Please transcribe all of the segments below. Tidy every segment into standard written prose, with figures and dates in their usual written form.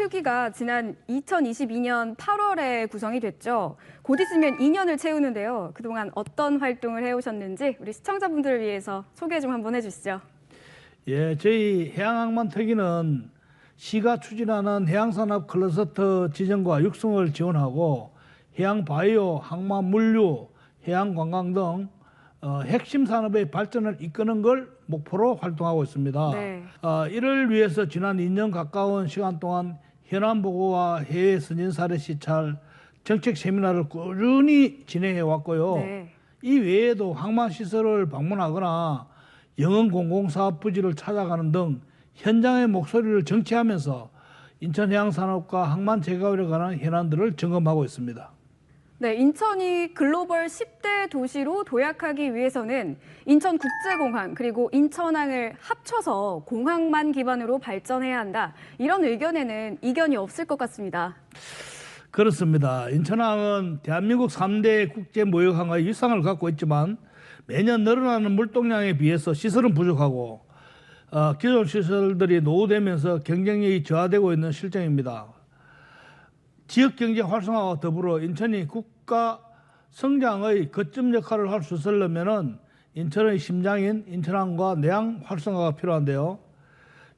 특위가 지난 2022년 8월에 구성이 됐죠. 곧 있으면 2년을 채우는데요. 그동안 어떤 활동을 해오셨는지 우리 시청자분들을 위해서 소개 좀 한번 해주시죠. 예, 저희 해양항만특위는 시가 추진하는 해양산업 클러스터 지정과 육성을 지원하고 해양바이오, 항만물류, 해양관광 등 핵심 산업의 발전을 이끄는 걸 목표로 활동하고 있습니다. 네. 이를 위해서 지난 2년 가까운 시간 동안 현안 보고와 해외 선진 사례 시찰, 정책 세미나를 꾸준히 진행해 왔고요. 네. 이 외에도 항만시설을 방문하거나 영흥 공공사업 부지를 찾아가는 등 현장의 목소리를 정치하면서 인천해양산업과 항만 재가율에 관한 현안들을 점검하고 있습니다. 네, 인천이 글로벌 10대 도시로 도약하기 위해서는 인천국제공항 그리고 인천항을 합쳐서 공항만 기반으로 발전해야 한다. 이런 의견에는 이견이 없을 것 같습니다. 그렇습니다. 인천항은 대한민국 3대 국제무역항의 위상을 갖고 있지만 매년 늘어나는 물동량에 비해서 시설은 부족하고 기존 시설들이 노후되면서 경쟁력이 저하되고 있는 실정입니다. 지역경제 활성화와 더불어 인천이 국가 성장의 거점 역할을 할 수 있으려면 인천의 심장인 인천항과 내항 활성화가 필요한데요.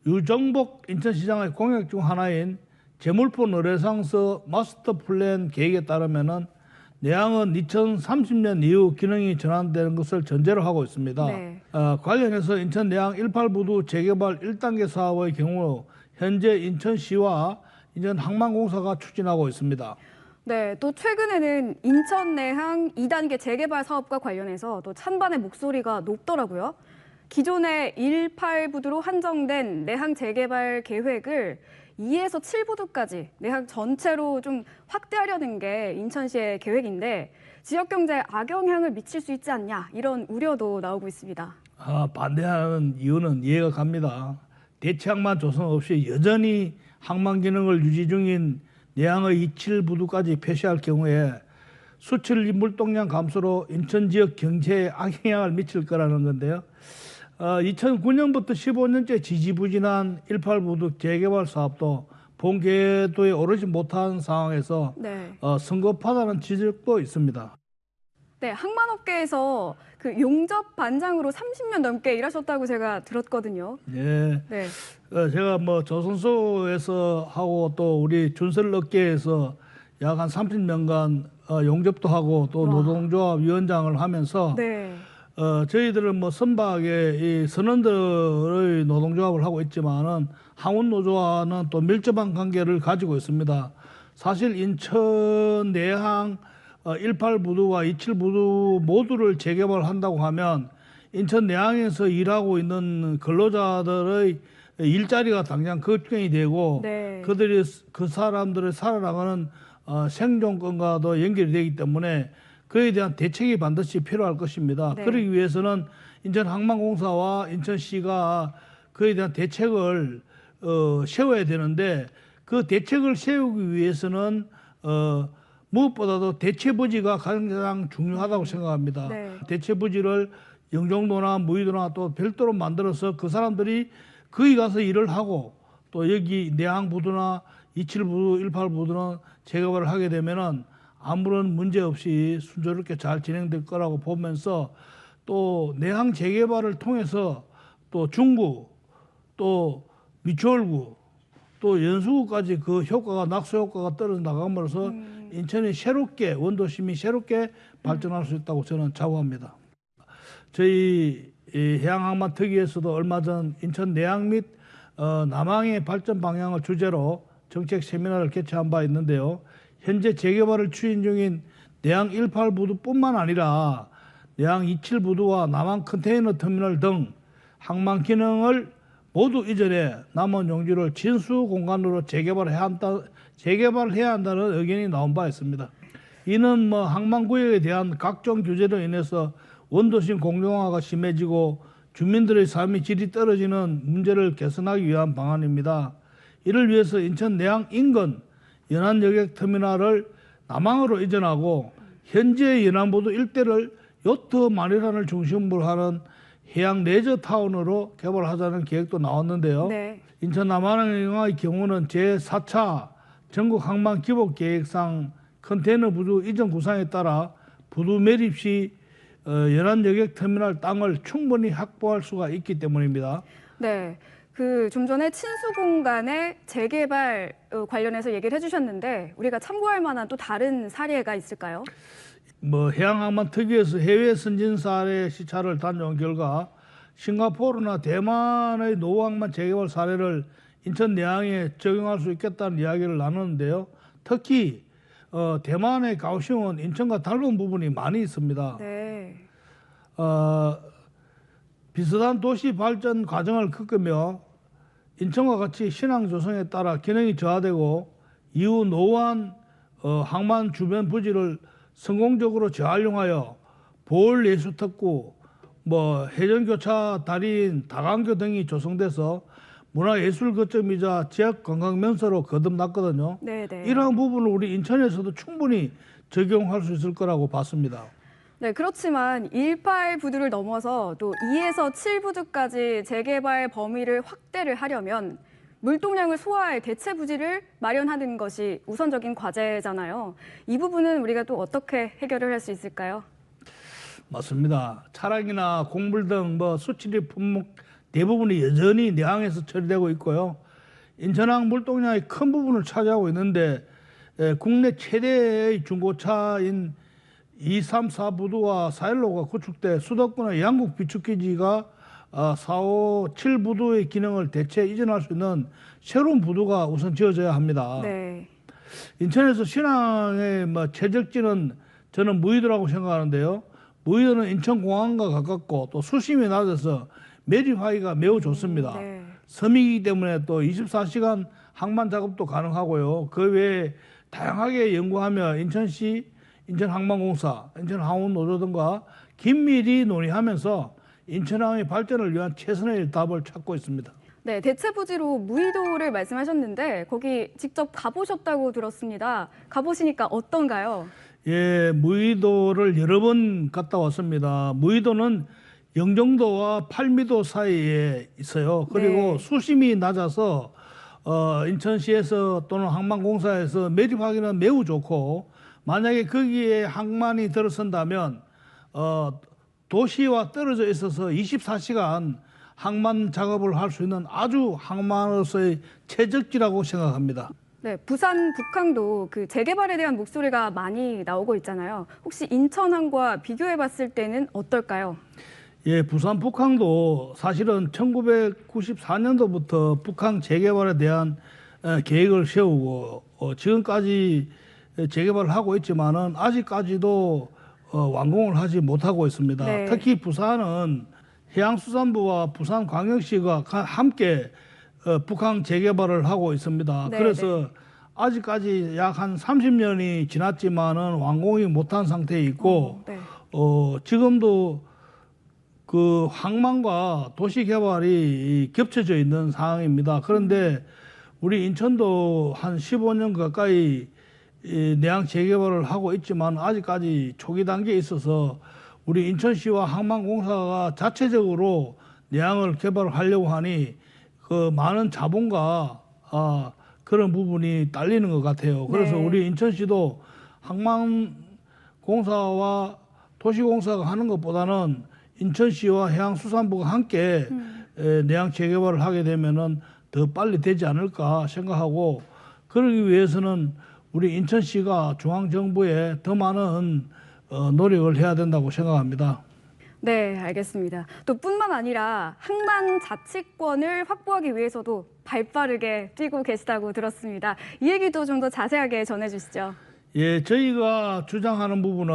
유정복 인천시장의 공약 중 하나인 제물포 노래상서 마스터 플랜 계획에 따르면 내항은 2030년 이후 기능이 전환되는 것을 전제로 하고 있습니다. 네. 관련해서 인천 내항 18부두 재개발 1단계 사업의 경우 현재 인천시와 인천항만공사가 추진하고 있습니다. 네, 또 최근에는 인천 내항 2단계 재개발 사업과 관련해서 또 찬반의 목소리가 높더라고요. 기존의 18부두로 한정된 내항 재개발 계획을 2에서 7부두까지 내항 전체로 좀 확대하려는 게 인천시의 계획인데 지역 경제에 악영향을 미칠 수 있지 않냐 이런 우려도 나오고 있습니다. 반대하는 이유는 이해가 갑니다. 대체항만 조성 없이 여전히 항만 기능을 유지 중인 내항의 27부두까지 폐쇄할 경우에 수출 물동량 감소로 인천 지역 경제에 악영향을 미칠 거라는 건데요. 2009년부터 15년째 지지부진한 18부두 재개발 사업도 본 궤도에 오르지 못한 상황에서 네. 성급하다는 지적도 있습니다. 네, 항만업계에서 그 용접 반장으로 30년 넘게 일하셨다고 제가 들었거든요. 예. 네. 제가 조선소에서 하고 또 우리 준설업계에서 약 한 30년간 용접도 하고 또 와. 노동조합 위원장을 하면서 네. 저희들은 선박의 이 선원들의 노동조합을 하고 있지만은 항운노조와는 또 밀접한 관계를 가지고 있습니다. 사실 인천 내항 18부두와 27부두 모두를 재개발한다고 하면 인천 내항에서 일하고 있는 근로자들의 일자리가 당장 걱정이 되고 네. 그 사람들의 살아나가는 생존권과도 연결이 되기 때문에 그에 대한 대책이 반드시 필요할 것입니다. 네. 그러기 위해서는 인천항만공사와 인천시가 그에 대한 대책을 세워야 되는데 그 대책을 세우기 위해서는 무엇보다도 대체 부지가 가장 중요하다고 생각합니다. 네. 대체 부지를 영종도나 무의도나 또 별도로 만들어서 그 사람들이 거기 가서 일을 하고 또 여기 내항부두나 27부두, 18부두는 재개발을 하게 되면은 아무런 문제 없이 순조롭게 잘 진행될 거라고 보면서 또 내항 재개발을 통해서 또 중구, 또 미추홀구, 또 연수구까지 그 효과가 낙수 효과가 떨어져 나감으로써 인천이 새롭게 원도심이 새롭게 발전할 수 있다고 저는 자부합니다. 저희 해양항만특위에서도 얼마 전 인천 내항 및 남항의 발전 방향을 주제로 정책 세미나를 개최한 바 있는데요. 현재 재개발을 추진 중인 내항 18부두뿐만 아니라 내항 27부두와 남항 컨테이너 터미널 등 항만 기능을 모두 이전해 남은 용지를 진수 공간으로 재개발해야 한다는 의견이 나온 바 있습니다. 이는 항만구역에 대한 각종 규제로 인해서 원도심 공정화가 심해지고 주민들의 삶의 질이 떨어지는 문제를 개선하기 위한 방안입니다. 이를 위해서 인천 내항 인근 연안여객 터미널을 남항으로 이전하고 현재 연안부두 일대를 요트 마리란을 중심으로 하는 해양 레저 타운으로 개발하자는 계획도 나왔는데요. 네. 인천 남한항의 경우는 제4차 전국 항만 기본 계획상 컨테이너 부두 이전 구상에 따라 부두 매립 시 연안 여객 터미널 땅을 충분히 확보할 수가 있기 때문입니다. 네. 그 좀 전에 친수 공간의 재개발 관련해서 얘기를 해주셨는데 우리가 참고할 만한 또 다른 사례가 있을까요? 해양항만 특위에서 해외 선진 사례 시찰을 다녀온 결과 싱가포르나 대만의 노후항만 재개발 사례를 인천 내항에 적용할 수 있겠다는 이야기를 나누는데요. 특히 대만의 가오슝은 인천과 닮은 부분이 많이 있습니다. 네. 비슷한 도시 발전 과정을 겪으며 인천과 같이 신항 조성에 따라 기능이 저하되고 이후 노후한 항만 주변 부지를 성공적으로 재활용하여 보홀 예수 특구, 해전교차 달인 다강교 등이 조성돼서 문화예술 거점이자 지역 관광 명소로 거듭났거든요. 네네. 이러한 부분을 우리 인천에서도 충분히 적용할 수 있을 거라고 봤습니다. 네, 그렇지만 18부두를 넘어서 또 2에서 7부두까지 재개발 범위를 확대를 하려면 물동량을 소화할 대체 부지를 마련하는 것이 우선적인 과제잖아요. 이 부분은 우리가 또 어떻게 해결을 할 수 있을까요? 맞습니다. 차량이나 곡물 등 수출입 품목 대부분이 여전히 내항에서 처리되고 있고요. 인천항 물동량의 큰 부분을 차지하고 있는데 국내 최대의 중고차인 2, 3, 4부두와 4일로가 구축돼 수도권의 양국 비축기지가 4, 5, 7부두의 기능을 대체 이전할 수 있는 새로운 부두가 우선 지어져야 합니다. 네. 인천에서 신항의 최적지는 저는 무의도라고 생각하는데요. 무의도는 인천공항과 가깝고 또 수심이 낮아서 매립하기가 매우 좋습니다. 네. 섬이기 때문에 또 24시간 항만 작업도 가능하고요. 그 외에 다양하게 연구하며 인천시, 인천항만공사, 인천항운노조 등과 긴밀히 논의하면서 인천항의 발전을 위한 최선의 답을 찾고 있습니다. 네, 대체 부지로 무의도를 말씀하셨는데 거기 직접 가보셨다고 들었습니다. 가보시니까 어떤가요? 예, 무의도를 여러 번 갔다 왔습니다. 무의도는 영종도와 팔미도 사이에 있어요. 그리고 네. 수심이 낮아서 인천시에서 또는 항만공사에서 매립하기는 매우 좋고 만약에 거기에 항만이 들어선다면 도시와 떨어져 있어서 24시간 항만 작업을 할 수 있는 아주 항만으로서의 최적지라고 생각합니다. 네, 부산 북항도 그 재개발에 대한 목소리가 많이 나오고 있잖아요. 혹시 인천항과 비교해 봤을 때는 어떨까요? 예, 부산 북항도 사실은 1994년도부터 북항 재개발에 대한 계획을 세우고 지금까지 재개발을 하고 있지만은 아직까지도 완공을 하지 못하고 있습니다. 네. 특히 부산은 해양수산부와 부산광역시가 함께 북항 재개발을 하고 있습니다. 네, 그래서 아직까지 약 한 30년이 지났지만은 완공이 못한 상태에 있고 네. 지금도 그 항만과 도시 개발이 겹쳐져 있는 상황입니다. 그런데 우리 인천도 한 15년 가까이 내항 재개발을 하고 있지만 아직까지 초기 단계에 있어서 우리 인천시와 항만공사가 자체적으로 내항을 개발하려고 하니 그 많은 자본과 그런 부분이 딸리는 것 같아요. 그래서 네. 우리 인천시도 항만공사와 도시공사가 하는 것보다는 인천시와 해양수산부가 함께 내항 재개발을 하게 되면은 더 빨리 되지 않을까 생각하고 그러기 위해서는 우리 인천시가 중앙정부에 더 많은 노력을 해야 된다고 생각합니다. 네, 알겠습니다. 또 뿐만 아니라 항만 자치권을 확보하기 위해서도 발빠르게 뛰고 계시다고 들었습니다. 이 얘기도 좀 더 자세하게 전해주시죠. 예, 저희가 주장하는 부분은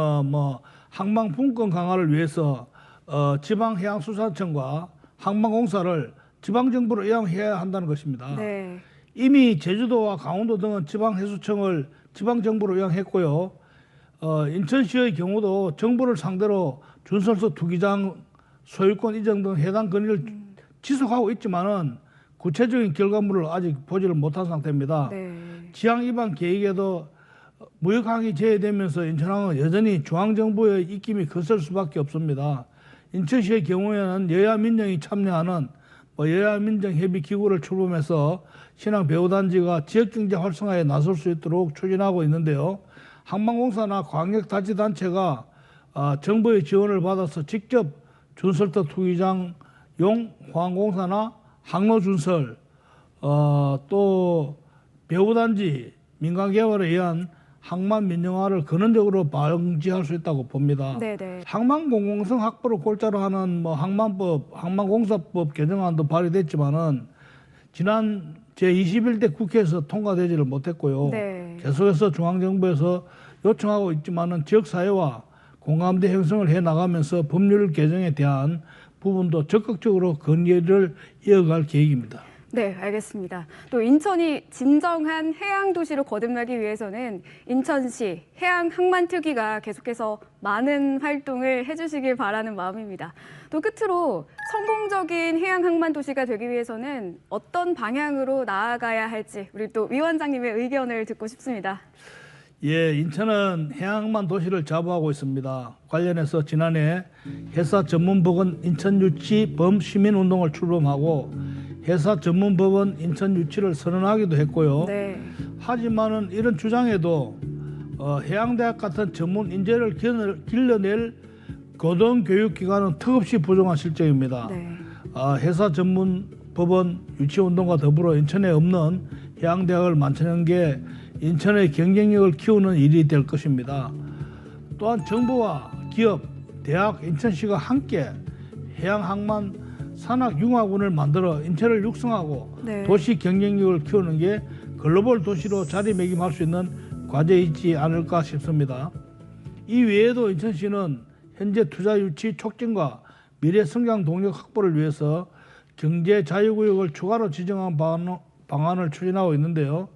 항만 분권 강화를 위해서 지방해양수산청과 항만공사를 지방정부로 이양해야 한다는 것입니다. 네. 이미 제주도와 강원도 등은 지방해수청을 지방정부로 이양했고요. 인천시의 경우도 정부를 상대로 준설서 투기장 소유권 이전 등 해당 건의를 지속하고 있지만은 구체적인 결과물을 아직 보지를 못한 상태입니다. 네. 지향 위반 계획에도 무역항이 제외되면서 인천항은 여전히 중앙정부의 입김이 거셀 수밖에 없습니다. 인천시의 경우에는 여야 민정이 참여하는 여야 민정 협의 기구를 출범해서 신항 배후단지가 지역경제 활성화에 나설 수 있도록 추진하고 있는데요. 항만공사나 광역단체단체가 정부의 지원을 받아서 직접 준설터 투기장용 화항공사나 항로준설 또 배후단지 민간개발에 의한 항만 민영화를 근원적으로 방지할 수 있다고 봅니다. 네네. 항만 공공성 확보를 골자로 하는 항만법, 항만공사법 개정안도 발의됐지만은 지난 제21대 국회에서 통과되지를 못했고요. 네. 계속해서 중앙정부에서 요청하고 있지만은 지역사회와 공감대 형성을 해 나가면서 법률 개정에 대한 부분도 적극적으로 건의를 이어갈 계획입니다. 네, 알겠습니다. 또 인천이 진정한 해양 도시로 거듭나기 위해서는 인천시 해양항만특위가 계속해서 많은 활동을 해주시길 바라는 마음입니다. 또 끝으로 성공적인 해양항만 도시가 되기 위해서는 어떤 방향으로 나아가야 할지 우리 또 위원장님의 의견을 듣고 싶습니다. 예, 인천은 해양항만 도시를 자부하고 있습니다. 관련해서 지난해 회사 전문법원 인천유치 범시민운동을 출범하고 회사 전문법원 인천유치를 선언하기도 했고요. 네. 하지만은 이런 주장에도 해양대학 같은 전문 인재를 길러낼 고등교육기관은 턱없이 부족한 실정입니다. 네. 회사 전문법원 유치운동과 더불어 인천에 없는 해양대학을 만드는 게 인천의 경쟁력을 키우는 일이 될 것입니다. 또한 정부와 기업, 대학, 인천시가 함께 해양항만 산학융합원을 만들어 인천을 육성하고 네. 도시 경쟁력을 키우는 게 글로벌 도시로 자리매김할 수 있는 과제이지 않을까 싶습니다. 이 외에도 인천시는 현재 투자 유치 촉진과 미래 성장 동력 확보를 위해서 경제 자유구역을 추가로 지정한 방안을 추진하고 있는데요.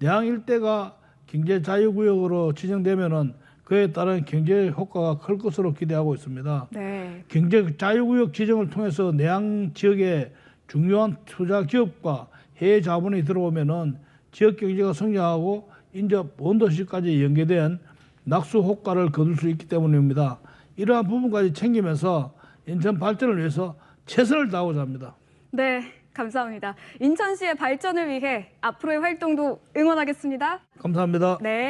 내항 일대가 경제 자유구역으로 지정되면은 그에 따른 경제 효과가 클 것으로 기대하고 있습니다. 네. 경제 자유구역 지정을 통해서 내항 지역에 중요한 투자 기업과 해외 자본이 들어오면은 지역 경제가 성장하고 인접 원도시까지 연계된 낙수 효과를 거둘 수 있기 때문입니다. 이러한 부분까지 챙기면서 인천 발전을 위해서 최선을 다하고자 합니다. 네, 감사합니다. 인천시의 발전을 위해 앞으로의 활동도 응원하겠습니다. 감사합니다. 네.